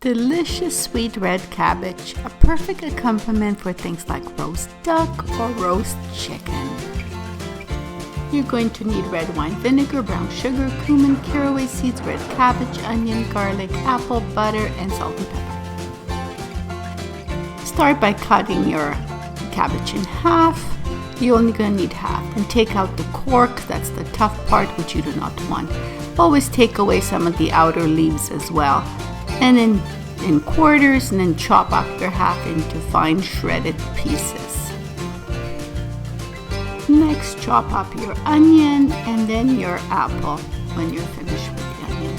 Delicious sweet red cabbage, a perfect accompaniment for things like roast duck or roast chicken. You're going to need red wine vinegar, brown sugar, cumin, caraway seeds, red cabbage, onion, garlic, apple, butter, and salt and pepper. Start by cutting your cabbage in half. You're only going to need half, and take out the cork, that's the tough part which you do not want. Always take away some of the outer leaves as well. And then in quarters, and then chop up your half into fine shredded pieces. Next, chop up your onion and then your apple when you're finished with the onion.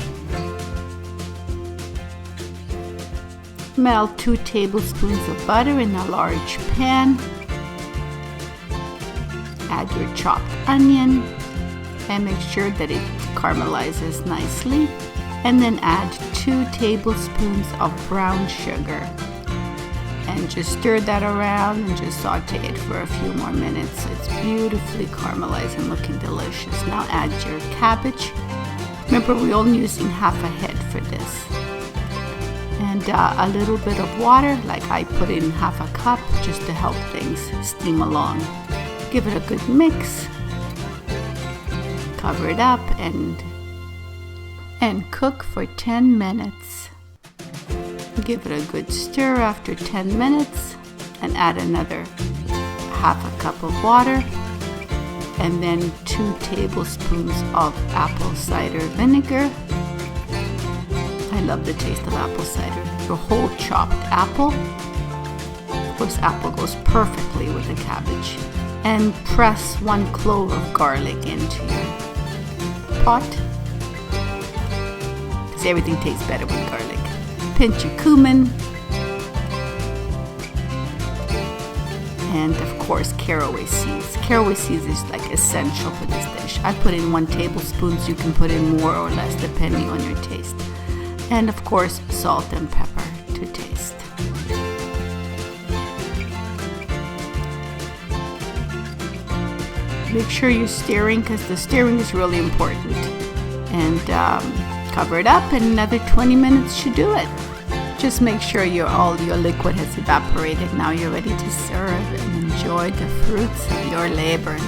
Melt 2 tablespoons of butter in a large pan. Add your chopped onion and make sure that it caramelizes nicely. And then add 2 tablespoons of brown sugar. And just stir that around and just saute it for a few more minutes. It's beautifully caramelized and looking delicious. Now add your cabbage. Remember, we're only using half a head for this. And a little bit of water, like I put in half a cup, just to help things steam along. Give it a good mix. Cover it up and cook for 10 minutes. Give it a good stir after 10 minutes and add another half a cup of water and then 2 tablespoons of apple cider vinegar. I love the taste of apple cider. Your whole chopped apple. Of course, apple goes perfectly with the cabbage. And press 1 clove of garlic into your pot. Everything tastes better with garlic. Pinch your cumin. And of course, caraway seeds. Caraway seeds is like essential for this dish. I put in 1 tablespoon, so you can put in more or less depending on your taste. And of course, salt and pepper to taste. Make sure you're stirring, because the stirring is really important. And cover it up, and another 20 minutes should do it. Just make sure all your liquid has evaporated. Now you're ready to serve and enjoy the fruits of your labor.